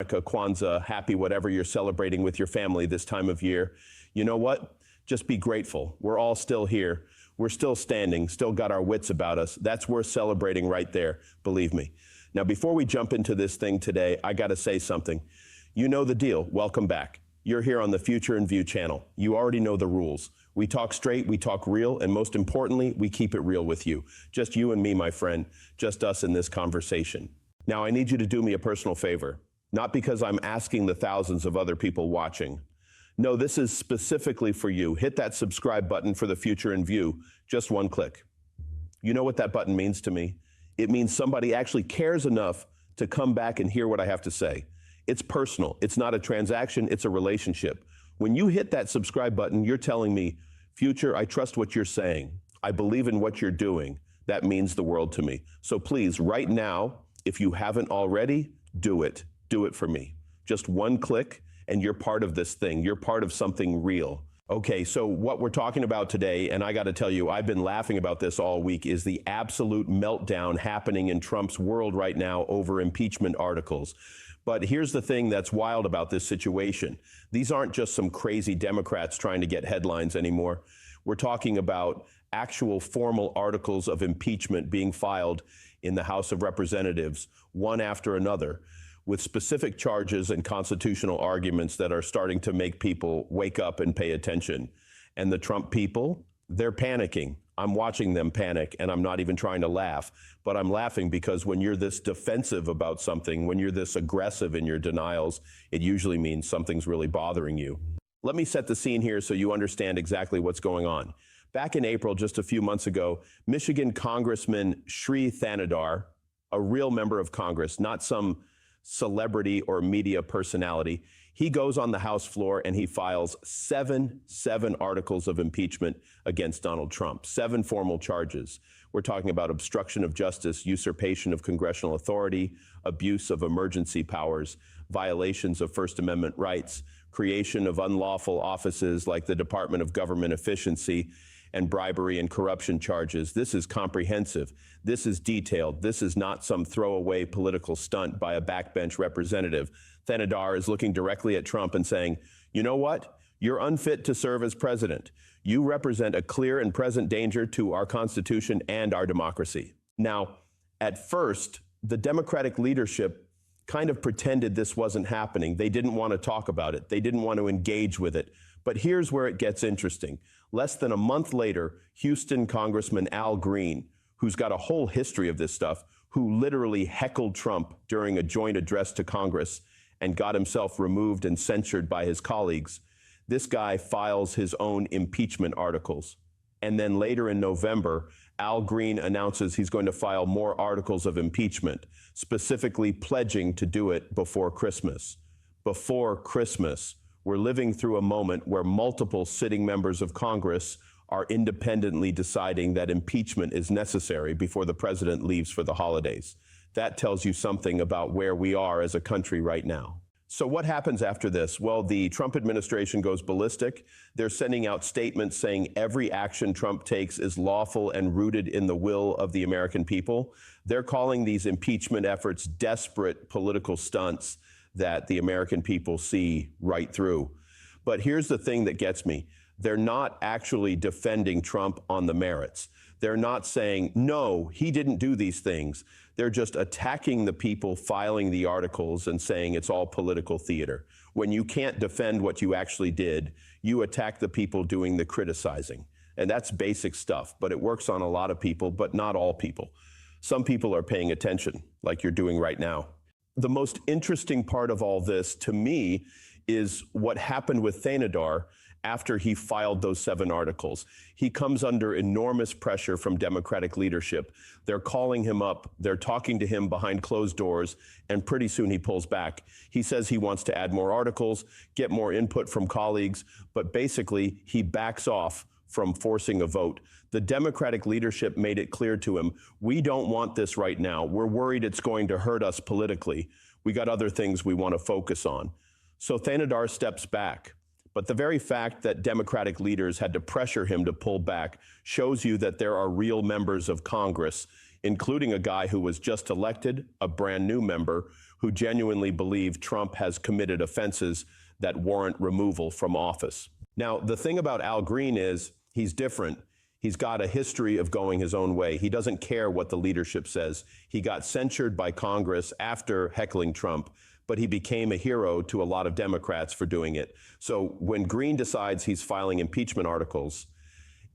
Hanukkah, Kwanzaa, happy whatever you're celebrating with your family this time of year. You know what? Just be grateful. We're all still here. We're still standing, still got our wits about us. That's worth celebrating right there, believe me. Now, before we jump into this thing today, I got to say something. You know the deal. Welcome back. You're here on the Future in View channel. You already know the rules. We talk straight, we talk real, and most importantly, we keep it real with you. Just you and me, my friend. Just us in this conversation. Now, I need you to do me a personal favor. Not because I'm asking the thousands of other people watching. No, this is specifically for you. Hit that subscribe button for the Future in View. Just one click. You know what that button means to me? It means somebody actually cares enough to come back and hear what I have to say. It's personal. It's not a transaction. It's a relationship. When you hit that subscribe button, you're telling me, Future, I trust what you're saying. I believe in what you're doing. That means the world to me. So please, right now, if you haven't already, do it. Do it for me. Just one click and you're part of this thing. You're part of something real. Okay, so what we're talking about today, and I got to tell you, I've been laughing about this all week, is the absolute meltdown happening in Trump's world right now over impeachment articles. But here's the thing that's wild about this situation. These aren't just some crazy Democrats trying to get headlines anymore. We're talking about actual formal articles of impeachment being filed in the House of Representatives, one after another, with specific charges and constitutional arguments that are starting to make people wake up and pay attention. And the Trump people, they're panicking. I'm watching them panic, and I'm not even trying to laugh, but I'm laughing because when you're this defensive about something, when you're this aggressive in your denials, it usually means something's really bothering you. Let me set the scene here so you understand exactly what's going on. Back in April, just a few months ago, Michigan Congressman Sri Thanedar, a real member of Congress, not some celebrity or media personality, he goes on the House floor and he files seven articles of impeachment against Donald Trump, 7 formal charges. We're talking about obstruction of justice, usurpation of congressional authority, abuse of emergency powers, violations of First Amendment rights, creation of unlawful offices like the Department of Government Efficiency, and bribery and corruption charges. This is comprehensive. This is detailed. This is not some throwaway political stunt by a backbench representative. Thanedar is looking directly at Trump and saying, you know what? You're unfit to serve as president. You represent a clear and present danger to our Constitution and our democracy. Now, at first, the Democratic leadership kind of pretended this wasn't happening. They didn't want to talk about it. They didn't want to engage with it. But here's where it gets interesting. Less than a month later, Houston Congressman Al Green, who's got a whole history of this stuff, who literally heckled Trump during a joint address to Congress and got himself removed and censured by his colleagues, this guy files his own impeachment articles. And then later in November, Al Green announces he's going to file more articles of impeachment, specifically pledging to do it before Christmas. Before Christmas. We're living through a moment where multiple sitting members of Congress are independently deciding that impeachment is necessary before the president leaves for the holidays. That tells you something about where we are as a country right now. So what happens after this? Well, the Trump administration goes ballistic. They're sending out statements saying every action Trump takes is lawful and rooted in the will of the American people. They're calling these impeachment efforts desperate political stunts that the American people see right through. But here's the thing that gets me. They're not actually defending Trump on the merits. They're not saying, no, he didn't do these things. They're just attacking the people filing the articles and saying it's all political theater. When you can't defend what you actually did, you attack the people doing the criticizing. And that's basic stuff, but it works on a lot of people, but not all people. Some people are paying attention, like you're doing right now. The most interesting part of all this, to me, is what happened with Thanedar after he filed those 7 articles. He comes under enormous pressure from Democratic leadership. They're calling him up, they're talking to him behind closed doors, and pretty soon he pulls back. He says he wants to add more articles, get more input from colleagues, but basically he backs off from forcing a vote. The Democratic leadership made it clear to him, we don't want this right now. We're worried it's going to hurt us politically. We got other things we want to focus on. So Thanedar steps back. But the very fact that Democratic leaders had to pressure him to pull back shows you that there are real members of Congress, including a guy who was just elected, a brand new member, who genuinely believe Trump has committed offenses that warrant removal from office. Now, the thing about Al Green is he's different. He's got a history of going his own way. He doesn't care what the leadership says. He got censured by Congress after heckling Trump, but he became a hero to a lot of Democrats for doing it. So when Green decides he's filing impeachment articles,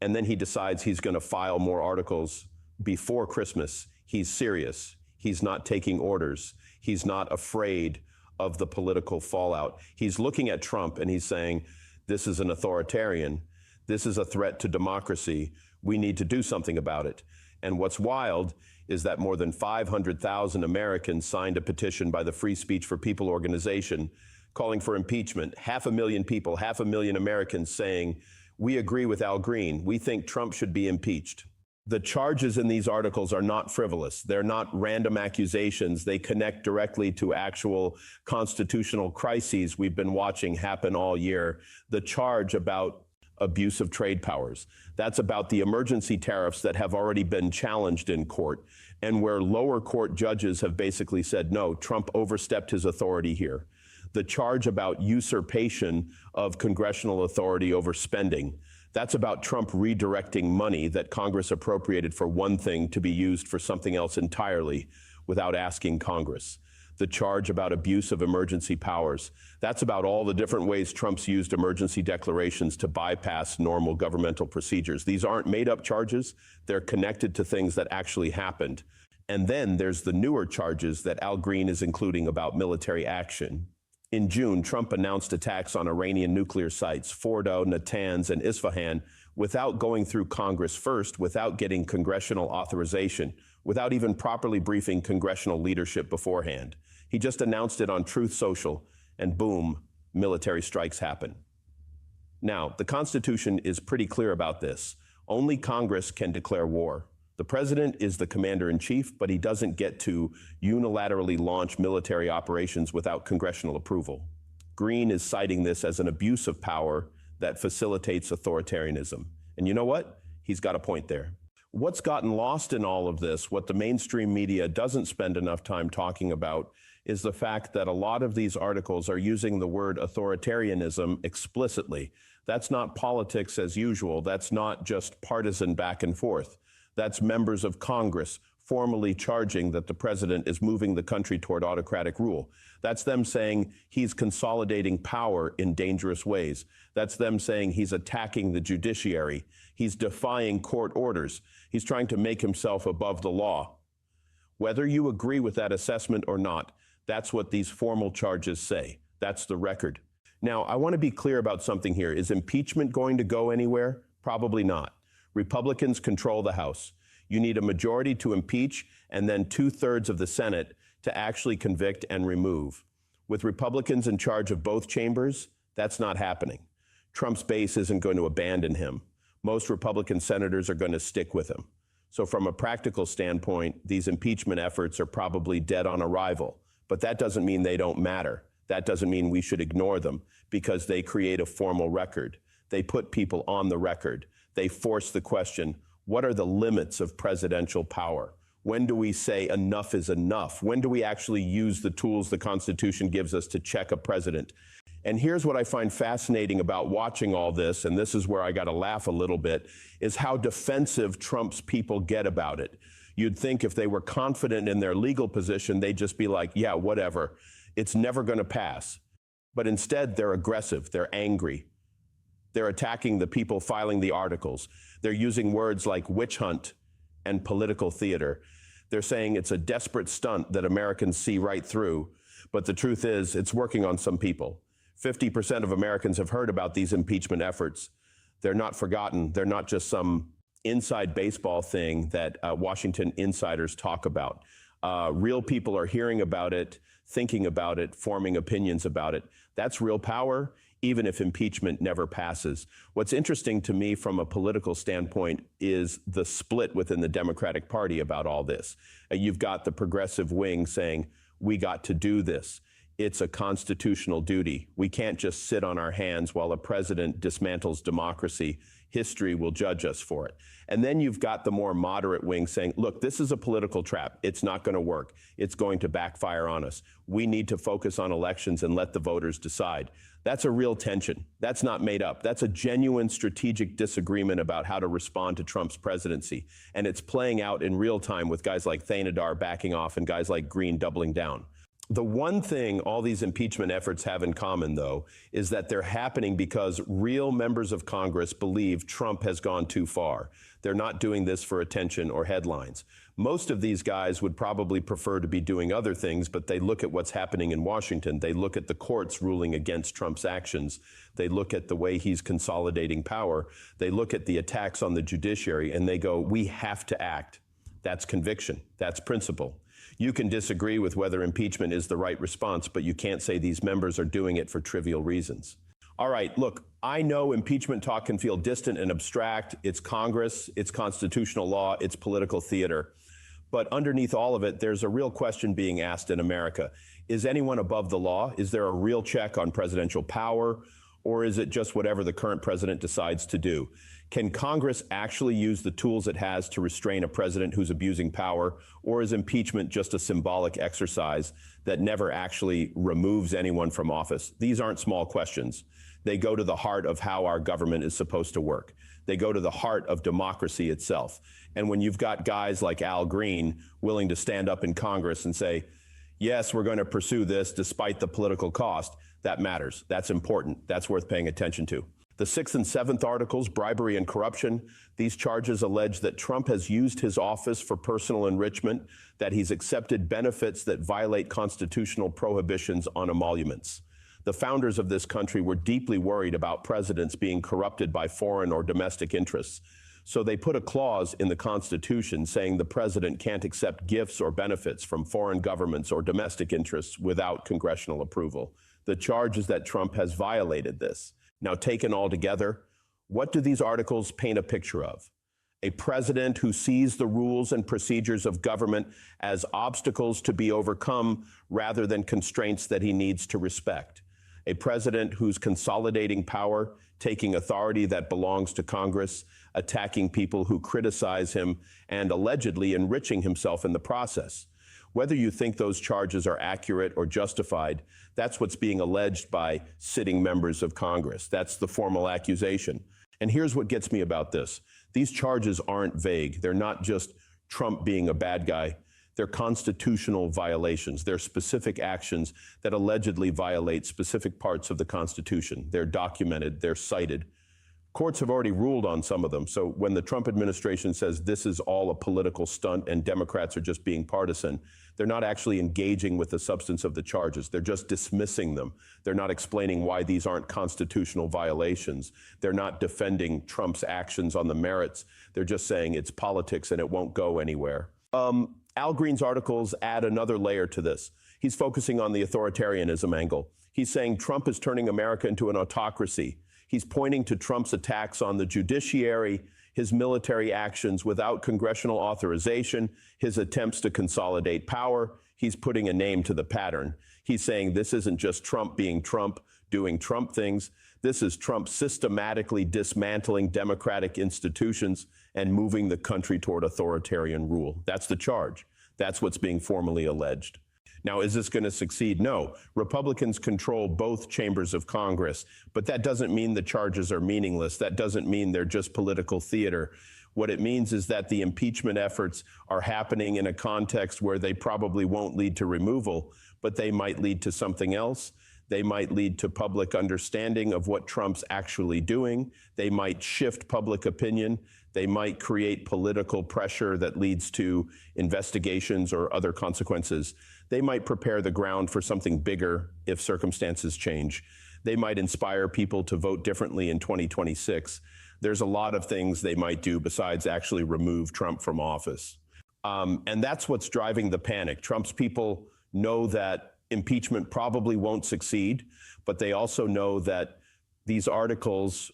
and then he decides he's going to file more articles before Christmas, he's serious. He's not taking orders. He's not afraid of the political fallout. He's looking at Trump and he's saying, this is an authoritarian. This is a threat to democracy. We need to do something about it. And what's wild is that more than 500,000 Americans signed a petition by the Free Speech for People organization calling for impeachment. 500,000 people, 500,000 Americans saying, we agree with Al Green. We think Trump should be impeached. The charges in these articles are not frivolous. They're not random accusations. They connect directly to actual constitutional crises we've been watching happen all year. The charge about abuse of trade powers. That's about the emergency tariffs that have already been challenged in court and where lower court judges have basically said, no, Trump overstepped his authority here. The charge about usurpation of congressional authority over spending. That's about Trump redirecting money that Congress appropriated for one thing to be used for something else entirely without asking Congress. The charge about abuse of emergency powers. That's about all the different ways Trump's used emergency declarations to bypass normal governmental procedures. These aren't made-up charges. They're connected to things that actually happened. And then there's the newer charges that Al Green is including about military action. In June, Trump announced attacks on Iranian nuclear sites, Fordo, Natanz, and Isfahan, without going through Congress first, without getting congressional authorization, without even properly briefing congressional leadership beforehand. He just announced it on Truth Social, and boom, military strikes happen. Now, the Constitution is pretty clear about this. Only Congress can declare war. The president is the commander-in-chief, but he doesn't get to unilaterally launch military operations without congressional approval. Green is citing this as an abuse of power that facilitates authoritarianism. And you know what? He's got a point there. What's gotten lost in all of this, what the mainstream media doesn't spend enough time talking about, is the fact that a lot of these articles are using the word authoritarianism explicitly. That's not politics as usual. That's not just partisan back and forth. That's members of Congress formally charging that the president is moving the country toward autocratic rule. That's them saying he's consolidating power in dangerous ways. That's them saying he's attacking the judiciary. He's defying court orders. He's trying to make himself above the law. Whether you agree with that assessment or not, that's what these formal charges say. That's the record. Now, I want to be clear about something here. Is impeachment going to go anywhere? Probably not. Republicans control the House. You need a majority to impeach and then 2/3 of the Senate to actually convict and remove. With Republicans in charge of both chambers, that's not happening. Trump's base isn't going to abandon him. Most Republican senators are going to stick with him. So from a practical standpoint, these impeachment efforts are probably dead on arrival. But that doesn't mean they don't matter. That doesn't mean we should ignore them because they create a formal record. They put people on the record. They force the question, what are the limits of presidential power? When do we say enough is enough? When do we actually use the tools the Constitution gives us to check a president? And here's what I find fascinating about watching all this, and this is where I got to laugh a little bit, is how defensive Trump's people get about it. You'd think if they were confident in their legal position, they'd just be like, yeah, whatever. It's never going to pass. But instead, they're aggressive. They're angry. They're attacking the people filing the articles. They're using words like witch hunt and political theater. They're saying it's a desperate stunt that Americans see right through. But the truth is, it's working on some people. 50% of Americans have heard about these impeachment efforts. They're not forgotten. They're not just some inside baseball thing that Washington insiders talk about. Real people are hearing about it, thinking about it, forming opinions about it. That's real power, even if impeachment never passes. What's interesting to me from a political standpoint is the split within the Democratic Party about all this. You've got the progressive wing saying, we got to do this. It's a constitutional duty. We can't just sit on our hands while a president dismantles democracy. History will judge us for it. And then you've got the more moderate wing saying, look, this is a political trap. It's not going to work. It's going to backfire on us. We need to focus on elections and let the voters decide. That's a real tension. That's not made up. That's a genuine strategic disagreement about how to respond to Trump's presidency. And it's playing out in real time with guys like Thanedar backing off and guys like Green doubling down. The one thing all these impeachment efforts have in common, though, is that they're happening because real members of Congress believe Trump has gone too far. They're not doing this for attention or headlines. Most of these guys would probably prefer to be doing other things, but they look at what's happening in Washington. They look at the courts ruling against Trump's actions. They look at the way he's consolidating power. They look at the attacks on the judiciary, and they go, we have to act. That's conviction. That's principle. You can disagree with whether impeachment is the right response, but you can't say these members are doing it for trivial reasons. All right, look, I know impeachment talk can feel distant and abstract. It's Congress, it's constitutional law, it's political theater. But underneath all of it, there's a real question being asked in America. Is anyone above the law? Is there a real check on presidential power? Or is it just whatever the current president decides to do? Can Congress actually use the tools it has to restrain a president who's abusing power? Or is impeachment just a symbolic exercise that never actually removes anyone from office? These aren't small questions. They go to the heart of how our government is supposed to work. They go to the heart of democracy itself. And when you've got guys like Al Green willing to stand up in Congress and say, yes, we're going to pursue this despite the political cost, that matters. That's important. That's worth paying attention to. The 6th and 7th articles, bribery and corruption, these charges allege that Trump has used his office for personal enrichment, that he's accepted benefits that violate constitutional prohibitions on emoluments. The founders of this country were deeply worried about presidents being corrupted by foreign or domestic interests. So they put a clause in the Constitution saying the president can't accept gifts or benefits from foreign governments or domestic interests without congressional approval. The charge is that Trump has violated this. Now, taken all together, what do these articles paint a picture of? A president who sees the rules and procedures of government as obstacles to be overcome rather than constraints that he needs to respect. A president who's consolidating power, taking authority that belongs to Congress, attacking people who criticize him, and allegedly enriching himself in the process. Whether you think those charges are accurate or justified, that's what's being alleged by sitting members of Congress. That's the formal accusation. And here's what gets me about this. These charges aren't vague. They're not just Trump being a bad guy. They're constitutional violations. They're specific actions that allegedly violate specific parts of the Constitution. They're documented. They're cited. Courts have already ruled on some of them. So when the Trump administration says this is all a political stunt and Democrats are just being partisan, they're not actually engaging with the substance of the charges. They're just dismissing them. They're not explaining why these aren't constitutional violations. They're not defending Trump's actions on the merits. They're just saying it's politics and it won't go anywhere. Al Green's articles add another layer to this. He's focusing on the authoritarianism angle. He's saying Trump is turning America into an autocracy. He's pointing to Trump's attacks on the judiciary, his military actions without congressional authorization, his attempts to consolidate power. He's putting a name to the pattern. He's saying this isn't just Trump being Trump, doing Trump things. This is Trump systematically dismantling democratic institutions and moving the country toward authoritarian rule. That's the charge. That's what's being formally alleged. Now, is this going to succeed? No. Republicans control both chambers of Congress, but that doesn't mean the charges are meaningless. That doesn't mean they're just political theater. What it means is that the impeachment efforts are happening in a context where they probably won't lead to removal, but they might lead to something else. They might lead to public understanding of what Trump's actually doing. They might shift public opinion. They might create political pressure that leads to investigations or other consequences. They might prepare the ground for something bigger if circumstances change. They might inspire people to vote differently in 2026. There's a lot of things they might do besides actually remove Trump from office. And that's what's driving the panic. Trump's people know that impeachment probably won't succeed, but they also know that these articles,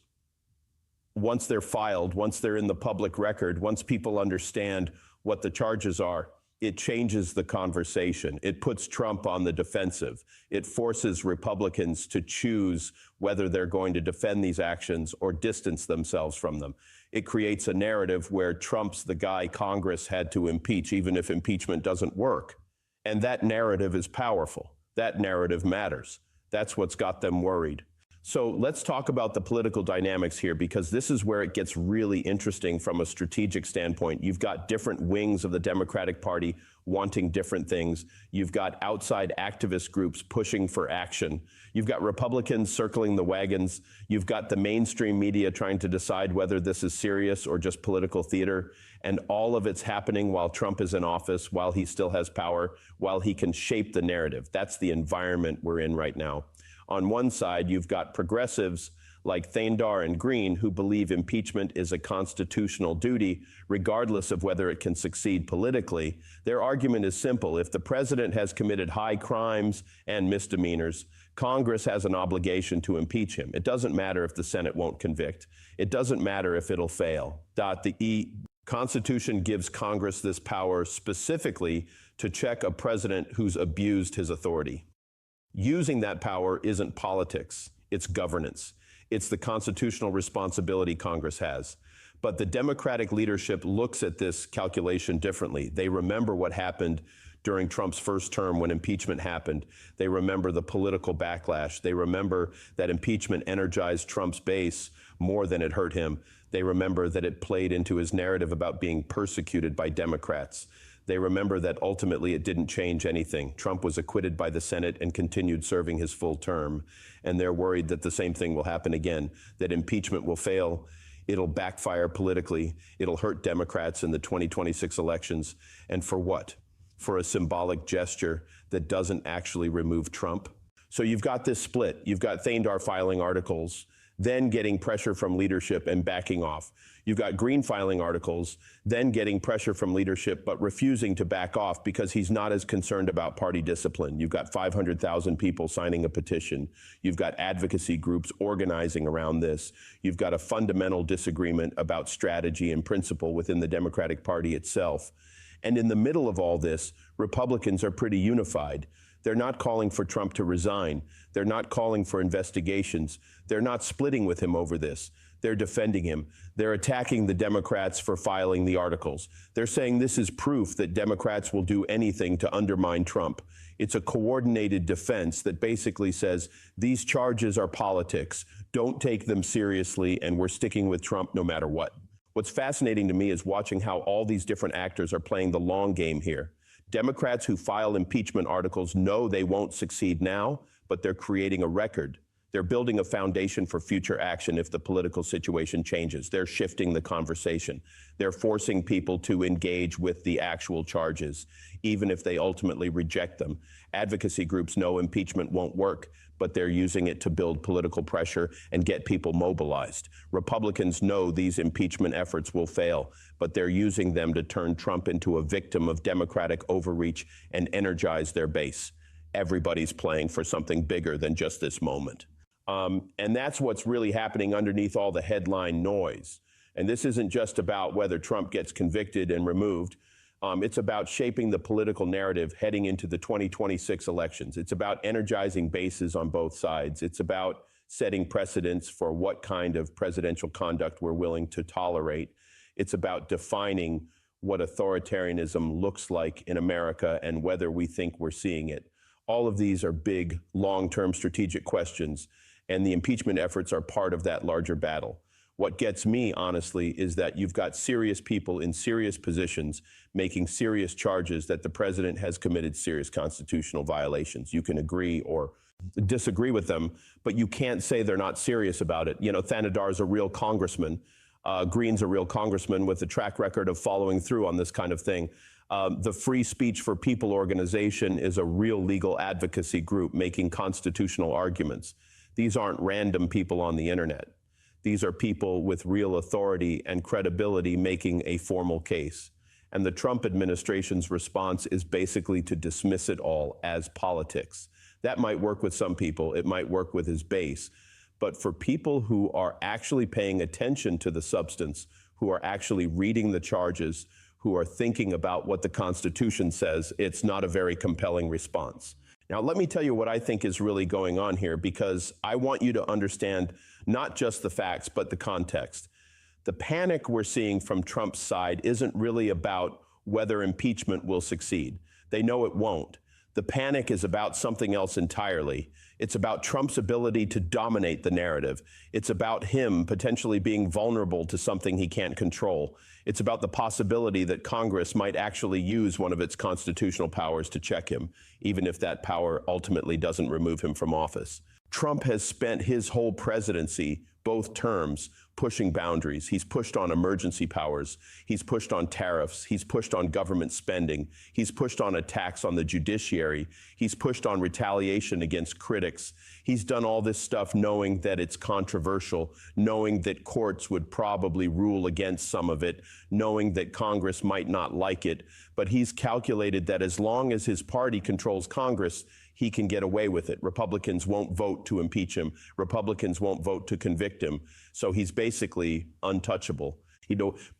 once they're filed, once they're in the public record, once people understand what the charges are, it changes the conversation. It puts Trump on the defensive. It forces Republicans to choose whether they're going to defend these actions or distance themselves from them. It creates a narrative where Trump's the guy Congress had to impeach, even if impeachment doesn't work. And that narrative is powerful. That narrative matters. That's what's got them worried. So let's talk about the political dynamics here, because this is where it gets really interesting from a strategic standpoint. You've got different wings of the Democratic Party wanting different things. You've got outside activist groups pushing for action. You've got Republicans circling the wagons. You've got the mainstream media trying to decide whether this is serious or just political theater. And all of it's happening while Trump is in office, while he still has power, while he can shape the narrative. That's the environment we're in right now. On one side, you've got progressives like Thaindar and Green who believe impeachment is a constitutional duty, regardless of whether it can succeed politically. Their argument is simple. If the president has committed high crimes and misdemeanors, Congress has an obligation to impeach him. It doesn't matter if the Senate won't convict. It doesn't matter if it'll fail. The Constitution gives Congress this power specifically to check a president who's abused his authority. Using that power isn't politics, it's governance. It's the constitutional responsibility Congress has. But the Democratic leadership looks at this calculation differently. They remember what happened during Trump's first term when impeachment happened. They remember the political backlash. They remember that impeachment energized Trump's base more than it hurt him. They remember that it played into his narrative about being persecuted by Democrats. They remember that ultimately it didn't change anything. Trump was acquitted by the Senate and continued serving his full term. And they're worried that the same thing will happen again, that impeachment will fail. It'll backfire politically. It'll hurt Democrats in the 2026 elections. And for what? For a symbolic gesture that doesn't actually remove Trump. So you've got this split. You've got Thaindar filing articles, then getting pressure from leadership and backing off. You've got Green filing articles, then getting pressure from leadership, but refusing to back off because he's not as concerned about party discipline. You've got 500,000 people signing a petition. You've got advocacy groups organizing around this. You've got a fundamental disagreement about strategy and principle within the Democratic Party itself. And in the middle of all this, Republicans are pretty unified. They're not calling for Trump to resign. They're not calling for investigations. They're not splitting with him over this. They're defending him. They're attacking the Democrats for filing the articles. They're saying this is proof that Democrats will do anything to undermine Trump. It's a coordinated defense that basically says these charges are politics. Don't take them seriously, and we're sticking with Trump no matter what. What's fascinating to me is watching how all these different actors are playing the long game here. Democrats who file impeachment articles know they won't succeed now, but they're creating a record. They're building a foundation for future action if the political situation changes. They're shifting the conversation. They're forcing people to engage with the actual charges, even if they ultimately reject them. Advocacy groups know impeachment won't work, but they're using it to build political pressure and get people mobilized. Republicans know these impeachment efforts will fail, but they're using them to turn Trump into a victim of Democratic overreach and energize their base. Everybody's playing for something bigger than just this moment. And that's what's really happening underneath all the headline noise. And this isn't just about whether Trump gets convicted and removed. It's about shaping the political narrative heading into the 2026 elections. It's about energizing bases on both sides. It's about setting precedents for what kind of presidential conduct we're willing to tolerate. It's about defining what authoritarianism looks like in America and whether we think we're seeing it. All of these are big, long-term strategic questions, and the impeachment efforts are part of that larger battle. What gets me, honestly, is that you've got serious people in serious positions making serious charges that the president has committed serious constitutional violations. You can agree or disagree with them, but you can't say they're not serious about it. You know, Thanadar's a real congressman. Green's a real congressman with a track record of following through on this kind of thing. The Free Speech for People organization is a real legal advocacy group making constitutional arguments. These aren't random people on the internet. These are people with real authority and credibility making a formal case. And the Trump administration's response is basically to dismiss it all as politics. That might work with some people. It might work with his base. But for people who are actually paying attention to the substance, who are actually reading the charges, who are thinking about what the Constitution says, it's not a very compelling response. Now, let me tell you what I think is really going on here, because I want you to understand not just the facts, but the context. The panic we're seeing from Trump's side isn't really about whether impeachment will succeed. They know it won't. The panic is about something else entirely. It's about Trump's ability to dominate the narrative. It's about him potentially being vulnerable to something he can't control. It's about the possibility that Congress might actually use one of its constitutional powers to check him, even if that power ultimately doesn't remove him from office. Trump has spent his whole presidency, both terms, pushing boundaries. He's pushed on emergency powers. He's pushed on tariffs. He's pushed on government spending. He's pushed on attacks on the judiciary. He's pushed on retaliation against critics. He's done all this stuff knowing that it's controversial, knowing that courts would probably rule against some of it, knowing that Congress might not like it. But he's calculated that as long as his party controls Congress, he can get away with it. Republicans won't vote to impeach him. Republicans won't vote to convict him. So he's basically untouchable.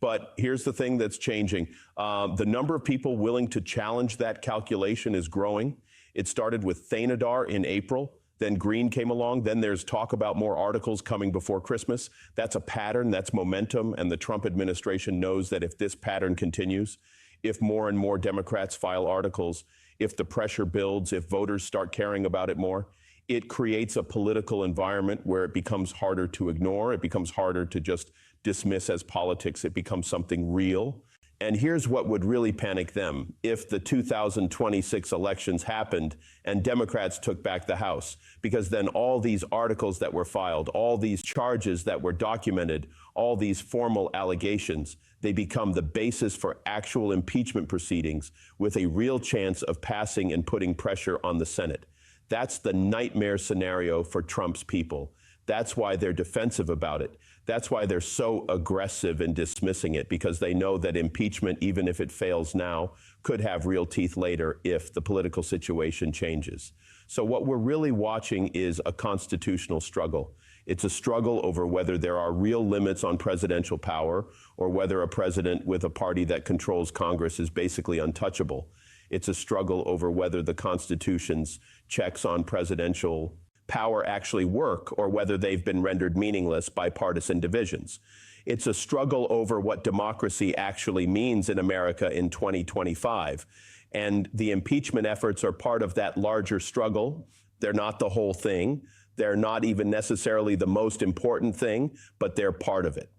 But here's the thing that's changing. The number of people willing to challenge that calculation is growing. It started with Thanadar in April. Then Green came along. Then there's talk about more articles coming before Christmas. That's a pattern. That's momentum. And the Trump administration knows that if this pattern continues, if more and more Democrats file articles, if the pressure builds, if voters start caring about it more, it creates a political environment where it becomes harder to ignore. It becomes harder to just dismiss as politics. It becomes something real. And here's what would really panic them: if the 2026 elections happened and Democrats took back the House, because then all these articles that were filed, all these charges that were documented, all these formal allegations, they become the basis for actual impeachment proceedings with a real chance of passing and putting pressure on the Senate. That's the nightmare scenario for Trump's people. That's why they're defensive about it. That's why they're so aggressive in dismissing it, because they know that impeachment, even if it fails now, could have real teeth later if the political situation changes. So what we're really watching is a constitutional struggle. It's a struggle over whether there are real limits on presidential power, or whether a president with a party that controls Congress is basically untouchable. It's a struggle over whether the Constitution's checks on presidential power actually work, or whether they've been rendered meaningless by partisan divisions. It's a struggle over what democracy actually means in America in 2025. And the impeachment efforts are part of that larger struggle. They're not the whole thing. They're not even necessarily the most important thing, but they're part of it.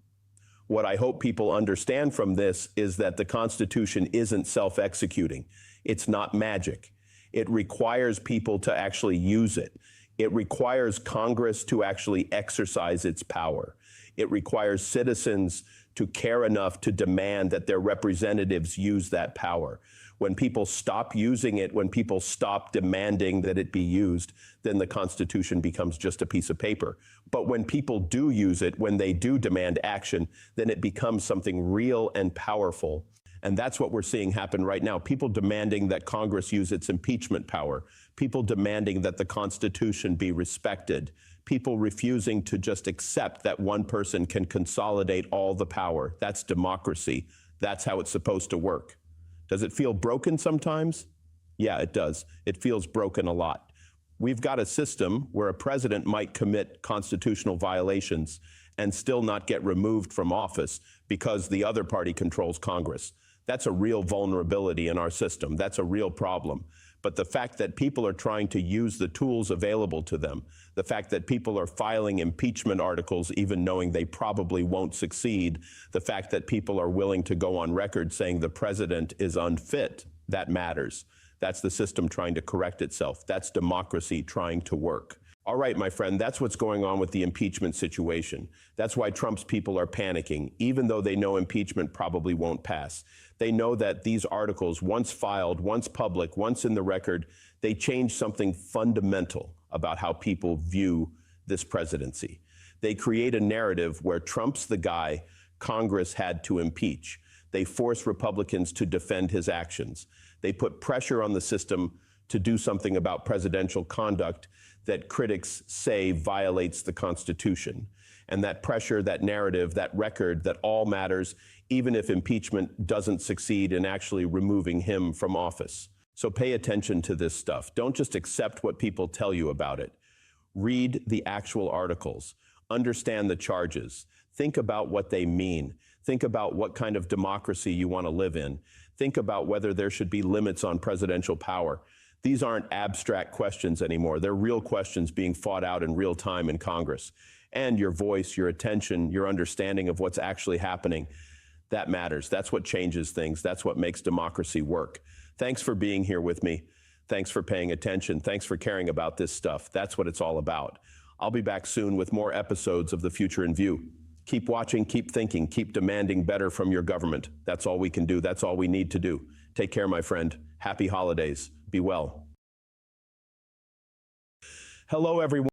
What I hope people understand from this is that the Constitution isn't self-executing. It's not magic. It requires people to actually use it. It requires Congress to actually exercise its power. It requires citizens to care enough to demand that their representatives use that power. When people stop using it, when people stop demanding that it be used, then the Constitution becomes just a piece of paper. But when people do use it, when they do demand action, then it becomes something real and powerful. And that's what we're seeing happen right now. People demanding that Congress use its impeachment power. People demanding that the Constitution be respected. People refusing to just accept that one person can consolidate all the power. That's democracy. That's how it's supposed to work. Does it feel broken sometimes? Yeah, it does. It feels broken a lot. We've got a system where a president might commit constitutional violations and still not get removed from office because the other party controls Congress. That's a real vulnerability in our system. That's a real problem. But the fact that people are trying to use the tools available to them, the fact that people are filing impeachment articles even knowing they probably won't succeed, the fact that people are willing to go on record saying the president is unfit, that matters. That's the system trying to correct itself. That's democracy trying to work. All right, my friend, that's what's going on with the impeachment situation. That's why Trump's people are panicking, even though they know impeachment probably won't pass. They know that these articles, once filed, once public, once in the record, they change something fundamental about how people view this presidency. They create a narrative where Trump's the guy Congress had to impeach. They force Republicans to defend his actions. They put pressure on the system to do something about presidential conduct that critics say violates the Constitution. And that pressure, that narrative, that record, that all matters even if impeachment doesn't succeed in actually removing him from office. So pay attention to this stuff. Don't just accept what people tell you about it. Read the actual articles. Understand the charges. Think about what they mean. Think about what kind of democracy you want to live in. Think about whether there should be limits on presidential power. These aren't abstract questions anymore. They're real questions being fought out in real time in Congress. And your voice, your attention, your understanding of what's actually happening, that matters. That's what changes things. That's what makes democracy work. Thanks for being here with me. Thanks for paying attention. Thanks for caring about this stuff. That's what it's all about. I'll be back soon with more episodes of The Future in View. Keep watching, keep thinking, keep demanding better from your government. That's all we can do. That's all we need to do. Take care, my friend. Happy holidays. Be well. Hello, everyone.